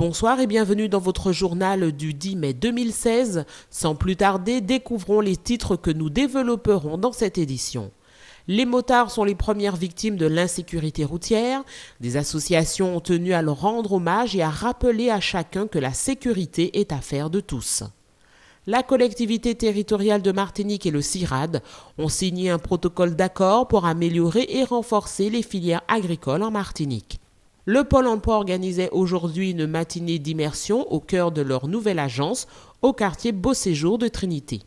Bonsoir et bienvenue dans votre journal du 10 mai 2016. Sans plus tarder, découvrons les titres que nous développerons dans cette édition. Les motards sont les premières victimes de l'insécurité routière. Des associations ont tenu à leur rendre hommage et à rappeler à chacun que la sécurité est affaire de tous. La collectivité territoriale de Martinique et le CIRAD ont signé un protocole d'accord pour améliorer et renforcer les filières agricoles en Martinique. Le Pôle emploi organisait aujourd'hui une matinée d'immersion au cœur de leur nouvelle agence au quartier Beau Séjour de Trinité.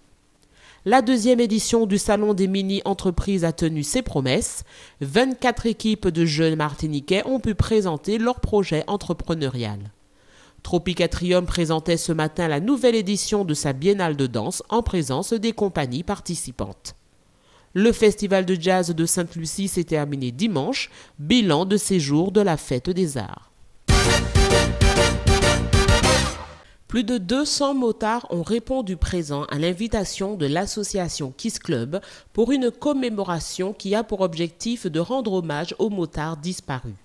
La deuxième édition du Salon des mini-entreprises a tenu ses promesses. 24 équipes de jeunes martiniquais ont pu présenter leur projet entrepreneurial. Tropicatrium présentait ce matin la nouvelle édition de sa biennale de danse en présence des compagnies participantes. Le festival de jazz de Sainte-Lucie s'est terminé dimanche, bilan de ces jours de la fête des arts. Plus de 200 motards ont répondu présent à l'invitation de l'association Kiss Club pour une commémoration qui a pour objectif de rendre hommage aux motards disparus.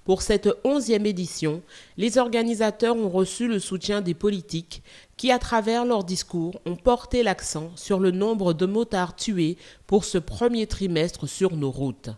Pour cette 11e édition, les organisateurs ont reçu le soutien des politiques qui, à travers leurs discours, ont porté l'accent sur le nombre de motards tués pour ce premier trimestre sur nos routes.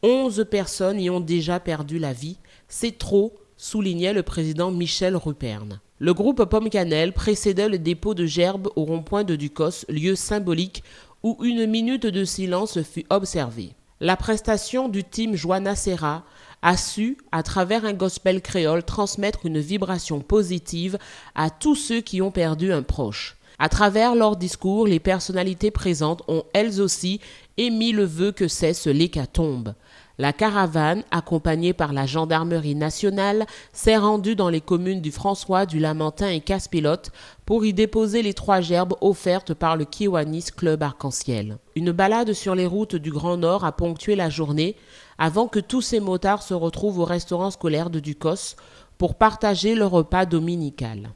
11 personnes y ont déjà perdu la vie. C'est trop, soulignait le président Michel Ruperne. Le groupe Pomme Cannelle précédait le dépôt de gerbes au rond-point de Ducos, lieu symbolique où une minute de silence fut observée. La prestation du team Joanna Serra a su, à travers un gospel créole, transmettre une vibration positive à tous ceux qui ont perdu un proche. À travers leur discours, les personnalités présentes ont elles aussi émis le vœu que cesse l'hécatombe. La caravane, accompagnée par la gendarmerie nationale, s'est rendue dans les communes du François, du Lamentin et Casse-Pilote pour y déposer les 3 gerbes offertes par le Kiwanis Club Arc-en-Ciel. Une balade sur les routes du Grand Nord a ponctué la journée avant que tous ces motards se retrouvent au restaurant scolaire de Ducos pour partager le repas dominical.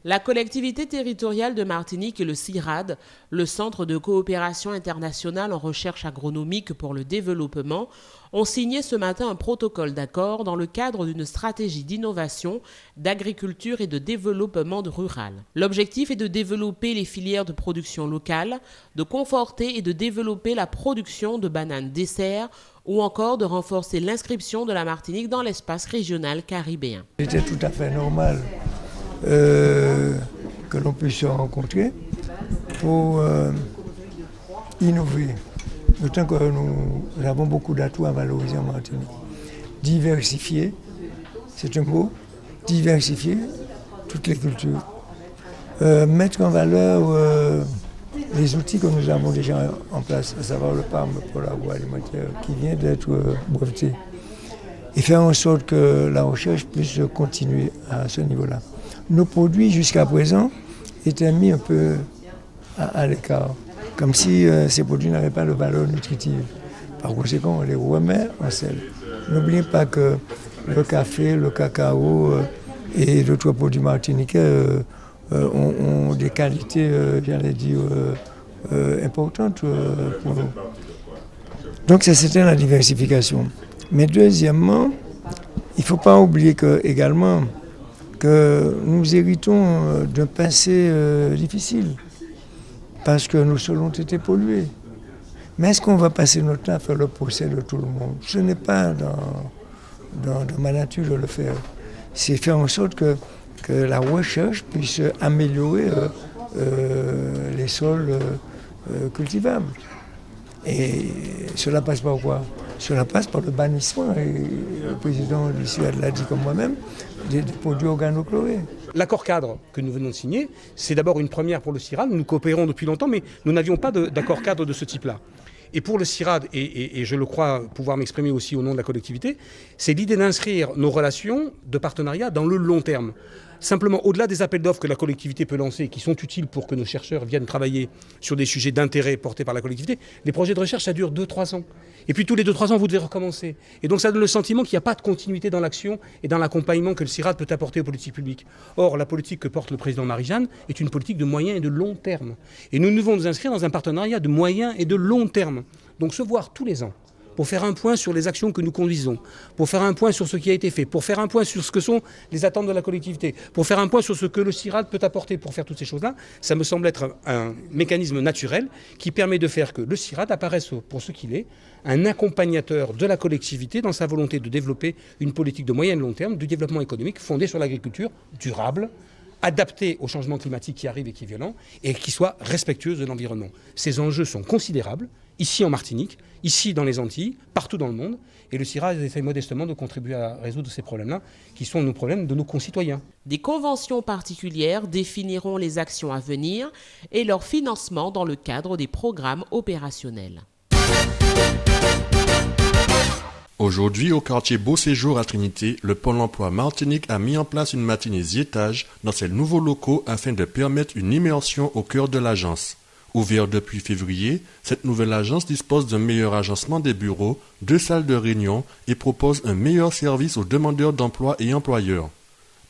La collectivité territoriale de Martinique et le CIRAD, le Centre de coopération internationale en recherche agronomique pour le développement, ont signé ce matin un protocole d'accord dans le cadre d'une stratégie d'innovation, d'agriculture et de développement rural. L'objectif est de développer les filières de production locale, de conforter et de développer la production de bananes dessert ou encore de renforcer l'inscription de la Martinique dans l'espace régional caribéen. C'était tout à fait normal que l'on puisse se rencontrer pour innover. D'autant que nous avons beaucoup d'atouts à valoriser en Martinique. Diversifier, c'est un mot, diversifier toutes les cultures. Mettre en valeur les outils que nous avons déjà en place, à savoir le PAM pour l'agroalimentaire qui vient d'être breveté. Et faire en sorte que la recherche puisse continuer à ce niveau-là. Nos produits, jusqu'à présent, étaient mis un peu à l'écart, comme si ces produits n'avaient pas de valeur nutritive. Par conséquent, on les remet en selle. N'oubliez pas que le café, le cacao et d'autres produits martiniquais ont des qualités, j'allais dire, importantes pour nous. Donc, c'était la diversification. Mais deuxièmement, il ne faut pas oublier également que nous héritons d'un passé difficile, parce que nos sols ont été pollués. Mais est-ce qu'on va passer notre temps à faire le procès de tout le monde? Ce n'est pas dans ma nature de le faire. C'est faire en sorte que la recherche puisse améliorer les sols cultivables. Et cela passe par quoi? Cela passe par le bannissement, et le président du CIRAD l'a dit comme moi-même, des produits organochlorés. L'accord cadre que nous venons de signer, c'est d'abord une première pour le CIRAD. Nous coopérons depuis longtemps, mais nous n'avions pas d'accord cadre de ce type-là. Et pour le CIRAD, et je le crois pouvoir m'exprimer aussi au nom de la collectivité, c'est l'idée d'inscrire nos relations de partenariat dans le long terme. Simplement, au-delà des appels d'offres que la collectivité peut lancer, qui sont utiles pour que nos chercheurs viennent travailler sur des sujets d'intérêt portés par la collectivité, les projets de recherche, ça dure 2-3 ans. Et puis tous les 2-3 ans, vous devez recommencer. Et donc ça donne le sentiment qu'il n'y a pas de continuité dans l'action et dans l'accompagnement que le CIRAD peut apporter aux politiques publiques. Or, la politique que porte le président Marie-Jeanne est une politique de moyen et de long terme. Et nous devons nous inscrire dans un partenariat de moyen et de long terme. Donc se voir tous les ans pour faire un point sur les actions que nous conduisons, pour faire un point sur ce qui a été fait, pour faire un point sur ce que sont les attentes de la collectivité, pour faire un point sur ce que le CIRAD peut apporter pour faire toutes ces choses-là, ça me semble être un mécanisme naturel qui permet de faire que le CIRAD apparaisse pour ce qu'il est, un accompagnateur de la collectivité dans sa volonté de développer une politique de moyen et long terme du développement économique fondée sur l'agriculture durable, adaptée au changement climatique qui arrive et qui est violent, et qui soit respectueuse de l'environnement. Ces enjeux sont considérables, ici en Martinique, ici dans les Antilles, partout dans le monde, et le CIRAD essaie modestement de contribuer à résoudre ces problèmes-là, qui sont nos problèmes de nos concitoyens. Des conventions particulières définiront les actions à venir et leur financement dans le cadre des programmes opérationnels. Aujourd'hui, au quartier Beau Séjour à Trinité, le Pôle emploi Martinique a mis en place une matinée diétage dans ses nouveaux locaux afin de permettre une immersion au cœur de l'agence. Ouverte depuis février, cette nouvelle agence dispose d'un meilleur agencement des bureaux, 2 salles de réunion et propose un meilleur service aux demandeurs d'emploi et employeurs.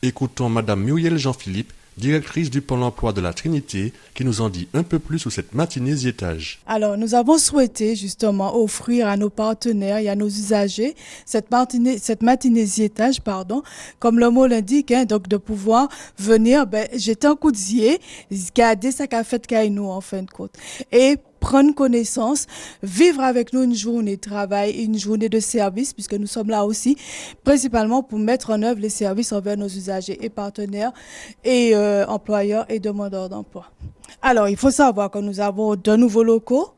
Écoutons Madame Muriel Jean-Philippe, directrice du Pôle emploi de la Trinité, qui nous en dit un peu plus sur cette matinée diétage. Alors, nous avons souhaité justement offrir à nos partenaires et à nos usagers cette matinée diétage, comme le mot l'indique, donc de pouvoir venir jeter un coup d'yeux, garder ça qu'a fait qu'à nous en fin de compte. Et prendre connaissance, vivre avec nous une journée de travail, une journée de service, puisque nous sommes là aussi, principalement pour mettre en œuvre les services envers nos usagers et partenaires et employeurs et demandeurs d'emploi. Alors, il faut savoir que nous avons de nouveaux locaux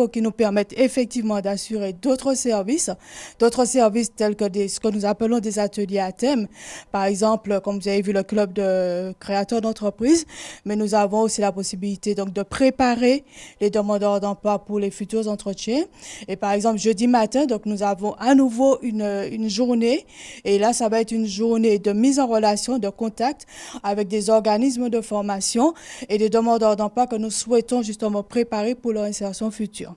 qui nous permettent effectivement d'assurer d'autres services tels que ce que nous appelons des ateliers à thème. Par exemple, comme vous avez vu, le club de créateurs d'entreprises, mais nous avons aussi la possibilité donc de préparer les demandeurs d'emploi pour les futurs entretiens. Et par exemple, jeudi matin, donc nous avons à nouveau une journée, et là, ça va être une journée de mise en relation, de contact avec des organismes de formation et des demandeurs d'emploi que nous souhaitons justement préparer pour leur insertion future.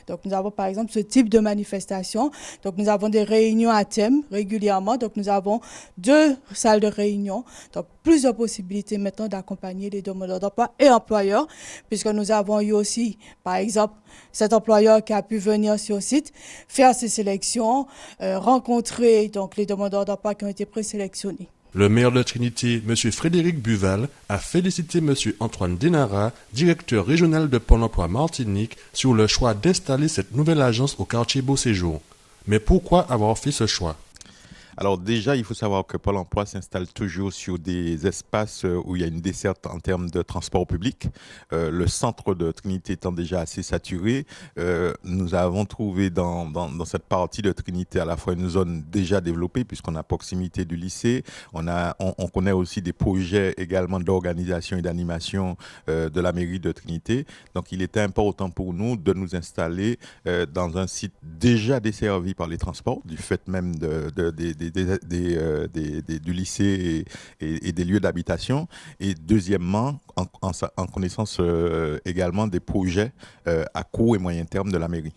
Donc nous avons par exemple ce type de manifestation. Donc nous avons des réunions à thème régulièrement. Donc nous avons 2 salles de réunion. Donc plusieurs possibilités maintenant d'accompagner les demandeurs d'emploi et employeurs, puisque nous avons eu aussi par exemple cet employeur qui a pu venir sur site, faire ses sélections, rencontrer donc les demandeurs d'emploi qui ont été présélectionnés. Le maire de Trinité, M. Frédéric Buval, a félicité M. Antoine Denara, directeur régional de Pôle emploi Martinique, sur le choix d'installer cette nouvelle agence au quartier Beau Séjour. Mais pourquoi avoir fait ce choix ? Alors déjà, il faut savoir que Pôle emploi s'installe toujours sur des espaces où il y a une desserte en termes de transport public. Le centre de Trinité étant déjà assez saturé, nous avons trouvé dans cette partie de Trinité à la fois une zone déjà développée puisqu'on a proximité du lycée. On connaît aussi des projets également d'organisation et d'animation de la mairie de Trinité. Donc il était important pour nous de nous installer dans un site déjà desservi par les transports, du fait même du lycée et des lieux d'habitation, et deuxièmement en connaissance également des projets à court et moyen terme de la mairie.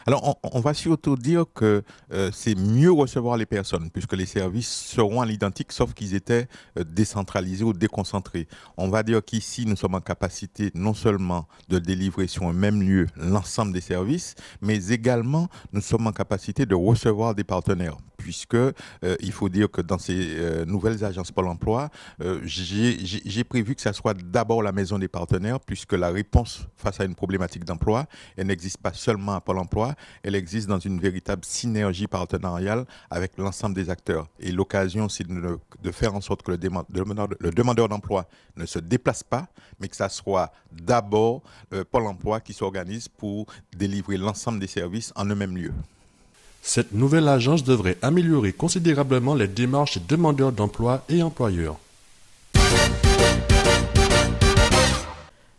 Alors, on va surtout dire que c'est mieux recevoir les personnes, puisque les services seront à l'identique, sauf qu'ils étaient décentralisés ou déconcentrés. On va dire qu'ici, nous sommes en capacité non seulement de délivrer sur un même lieu l'ensemble des services, mais également, nous sommes en capacité de recevoir des partenaires. Puisque il faut dire que dans ces nouvelles agences Pôle emploi, j'ai prévu que ça soit d'abord la maison des partenaires, puisque la réponse face à une problématique d'emploi, elle n'existe pas seulement à Pôle emploi, elle existe dans une véritable synergie partenariale avec l'ensemble des acteurs. Et l'occasion, c'est de faire en sorte que le demandeur d'emploi ne se déplace pas, mais que ça soit d'abord Pôle emploi qui s'organise pour délivrer l'ensemble des services en un même lieu. Cette nouvelle agence devrait améliorer considérablement les démarches des demandeurs d'emploi et employeurs.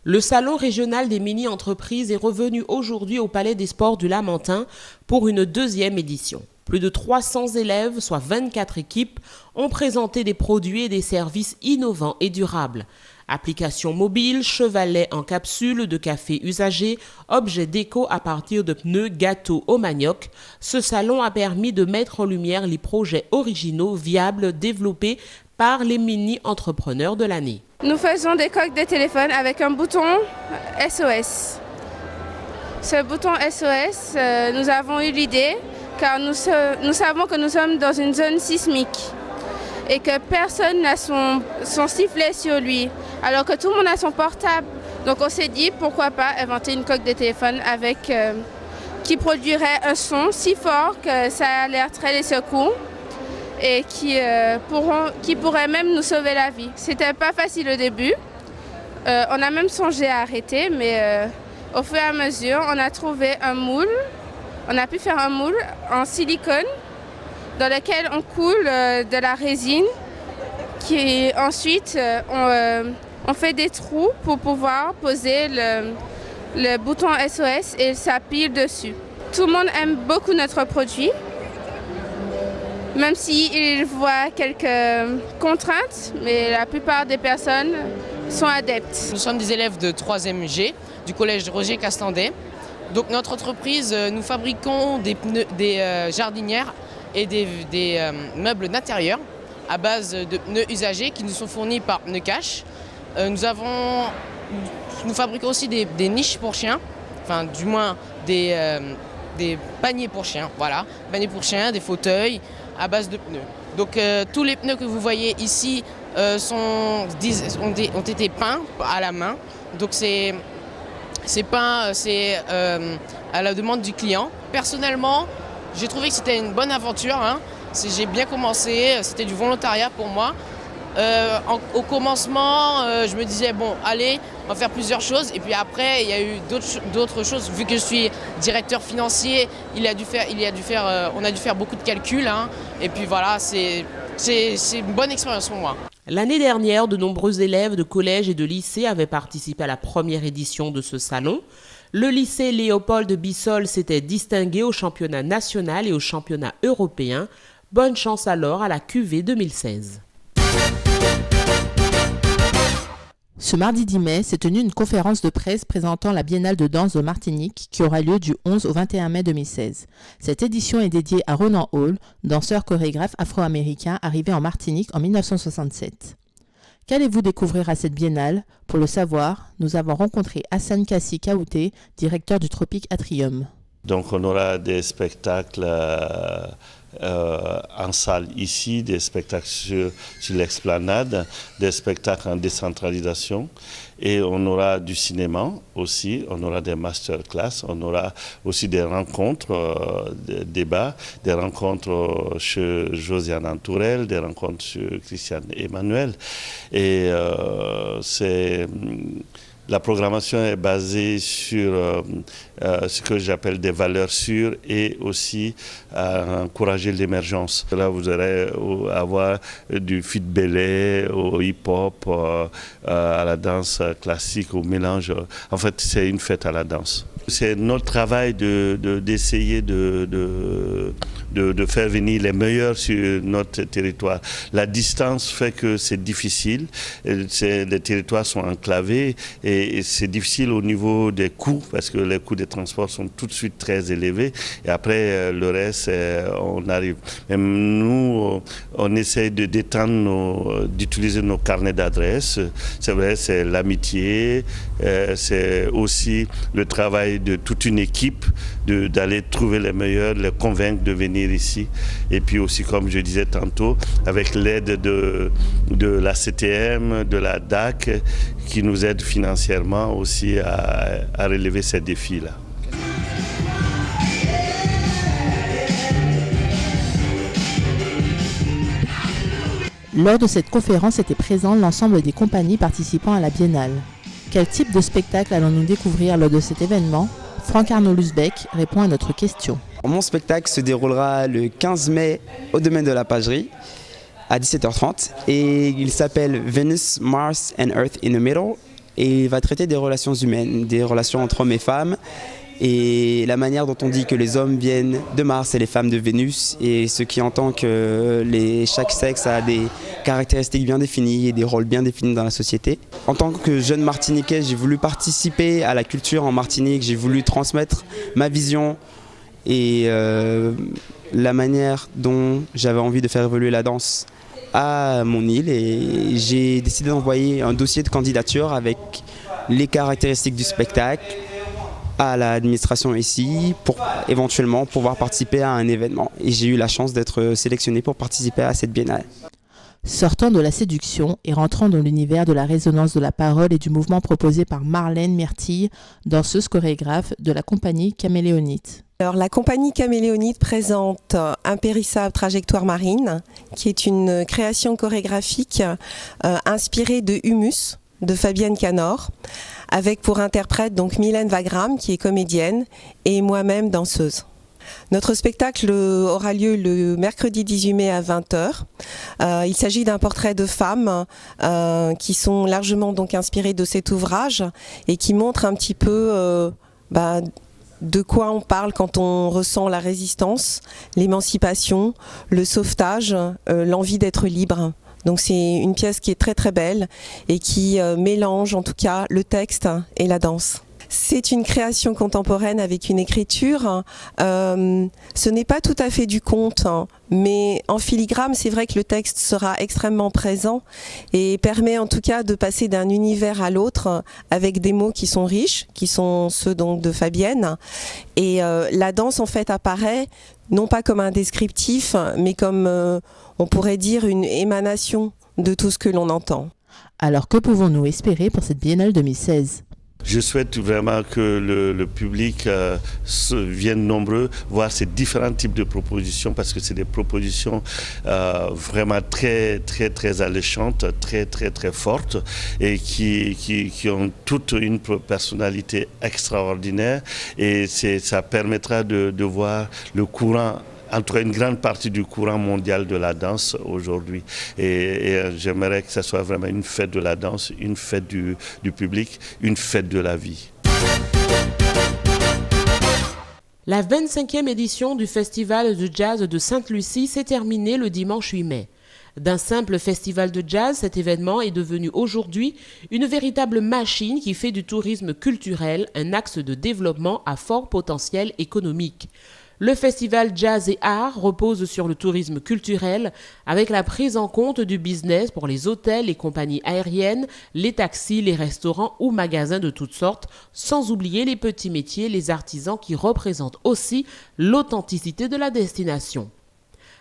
Le salon régional des mini-entreprises est revenu aujourd'hui au Palais des Sports du Lamentin pour une 2e édition. Plus de 300 élèves, soit 24 équipes, ont présenté des produits et des services innovants et durables. Applications mobiles, chevalets en capsule, de café usagé, objets déco à partir de pneus, gâteaux au manioc. Ce salon a permis de mettre en lumière les projets originaux, viables, développés par les mini-entrepreneurs de l'année. Nous faisons des coques de téléphone avec un bouton SOS. Ce bouton SOS, nous avons eu l'idée car nous savons que nous sommes dans une zone sismique et que personne n'a son sifflet sur lui, alors que tout le monde a son portable. Donc on s'est dit pourquoi pas inventer une coque de téléphone qui produirait un son si fort que ça alerterait les secours et qui pourrait même nous sauver la vie. C'était pas facile au début. On a même songé à arrêter, mais au fur et à mesure, on a trouvé un moule. On a pu faire un moule en silicone dans lequel on coule de la résine qui ensuite on fait des trous pour pouvoir poser le bouton SOS et ça pile dessus. Tout le monde aime beaucoup notre produit, même s'ils voient quelques contraintes, mais la plupart des personnes sont adeptes. Nous sommes des élèves de 3e G du collège Roger Castandet. Donc notre entreprise, nous fabriquons des jardinières et des meubles d'intérieur à base de pneus usagés qui nous sont fournis par Pneus Cash. Nous fabriquons aussi des niches pour chiens, enfin du moins des paniers pour chiens, voilà, paniers pour chiens, des fauteuils à base de pneus. Donc tous les pneus que vous voyez ici ont été peints à la main. Donc c'est peint à la demande du client. Personnellement, j'ai trouvé que c'était une bonne aventure. J'ai bien commencé, c'était du volontariat pour moi. Au commencement, je me disais, bon, allez, on va faire plusieurs choses. Et puis après, il y a eu d'autres choses. Vu que je suis directeur financier, on a dû faire beaucoup de calculs. Et puis voilà, c'est une bonne expérience pour moi. L'année dernière, de nombreux élèves de collège et de lycée avaient participé à la première édition de ce salon. Le lycée Léopold Bissol s'était distingué au championnat national et au championnat européen. Bonne chance alors à la QV 2016. Ce mardi 10 mai s'est tenue une conférence de presse présentant la Biennale de danse de Martinique qui aura lieu du 11 au 21 mai 2016. Cette édition est dédiée à Ronan Hall, danseur chorégraphe afro-américain arrivé en Martinique en 1967. Qu'allez-vous découvrir à cette biennale? Pour le savoir, nous avons rencontré Hassan Kassi Kaouté, directeur du Tropique Atrium. Donc on aura des spectacles en salle ici, des spectacles sur l'esplanade, des spectacles en décentralisation et on aura du cinéma aussi, on aura des masterclass, on aura aussi des rencontres, des débats, des rencontres chez Josiane Antourelle, des rencontres chez Christiane Emmanuel et la programmation est basée sur ce que j'appelle des valeurs sûres et aussi encourager l'émergence. Là, vous allez avoir du fit ballet, au hip-hop, à la danse classique, au mélange. En fait, c'est une fête à la danse. C'est notre travail d'essayer de faire venir les meilleurs sur notre territoire. La distance fait que c'est difficile. Les territoires sont enclavés et c'est difficile au niveau des coûts parce que les coûts des transports sont tout de suite très élevés. Et après, le reste, on arrive. Même nous, on essaie de détendre, d'utiliser nos carnets d'adresses. C'est vrai, c'est l'amitié, c'est aussi le travail de toute une équipe, d'aller trouver les meilleurs, les convaincre de venir ici. Et puis aussi, comme je disais tantôt, avec l'aide de la CTM, de la DAC, qui nous aide financièrement aussi à relever ces défis-là. Lors de cette conférence était présent l'ensemble des compagnies participant à la Biennale. Quel type de spectacle allons-nous découvrir lors de cet événement? Franck-Arnaud Lusbeck répond à notre question. Mon spectacle se déroulera le 15 mai au domaine de la Pagerie à 17h30 et il s'appelle Venus, Mars and Earth in the Middle et il va traiter des relations humaines, des relations entre hommes et femmes et la manière dont on dit que les hommes viennent de Mars et les femmes de Vénus et ce qui entend que chaque sexe a des caractéristiques bien définies et des rôles bien définis dans la société. En tant que jeune Martiniquais, j'ai voulu participer à la culture en Martinique, j'ai voulu transmettre ma vision et la manière dont j'avais envie de faire évoluer la danse à mon île et j'ai décidé d'envoyer un dossier de candidature avec les caractéristiques du spectacle, à l'administration ici pour éventuellement pouvoir participer à un événement. Et j'ai eu la chance d'être sélectionné pour participer à cette biennale. Sortant de la séduction et rentrant dans l'univers de la résonance de la parole et du mouvement proposé par Marlène Myrtille, danseuse chorégraphe de la compagnie Caméléonite. Alors, la compagnie Caméléonite présente Impérissable Trajectoire Marine, qui est une création chorégraphique inspirée de Humus, de Fabienne Canor, avec pour interprète donc Mylène Wagram, qui est comédienne, et moi-même danseuse. Notre spectacle aura lieu le mercredi 18 mai à 20h. Il s'agit d'un portrait de femmes qui sont largement donc inspirées de cet ouvrage et qui montrent un petit peu de quoi on parle quand on ressent la résistance, l'émancipation, le sauvetage, l'envie d'être libre. Donc c'est une pièce qui est très très belle et qui mélange en tout cas le texte et la danse. C'est une création contemporaine avec une écriture. Ce n'est pas tout à fait du conte, mais en filigrane, c'est vrai que le texte sera extrêmement présent et permet en tout cas de passer d'un univers à l'autre avec des mots qui sont riches, qui sont ceux donc de Fabienne. Et la danse en fait apparaît non pas comme un descriptif, mais comme on pourrait dire une émanation de tout ce que l'on entend. Alors que pouvons-nous espérer pour cette Biennale 2016 ? Je souhaite vraiment que le public vienne nombreux voir ces différents types de propositions parce que c'est des propositions vraiment très très très alléchantes, très très très fortes et qui ont toute une personnalité extraordinaire et ça permettra de voir le courant, en tout cas une grande partie du courant mondial de la danse aujourd'hui. Et j'aimerais que ce soit vraiment une fête de la danse, une fête du public, une fête de la vie. La 25e édition du Festival de Jazz de Sainte-Lucie s'est terminée le dimanche 8 mai. D'un simple festival de jazz, cet événement est devenu aujourd'hui une véritable machine qui fait du tourisme culturel un axe de développement à fort potentiel économique. Le festival Jazz et Art repose sur le tourisme culturel avec la prise en compte du business pour les hôtels, les compagnies aériennes, les taxis, les restaurants ou magasins de toutes sortes, sans oublier les petits métiers, les artisans qui représentent aussi l'authenticité de la destination.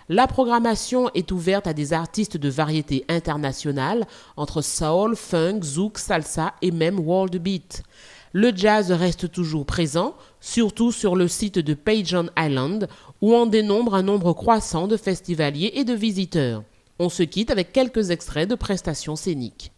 La programmation est ouverte à des artistes de variété internationale entre soul, funk, zouk, salsa et même world beat. Le jazz reste toujours présent, surtout sur le site de Pajon Island, où on dénombre un nombre croissant de festivaliers et de visiteurs. On se quitte avec quelques extraits de prestations scéniques.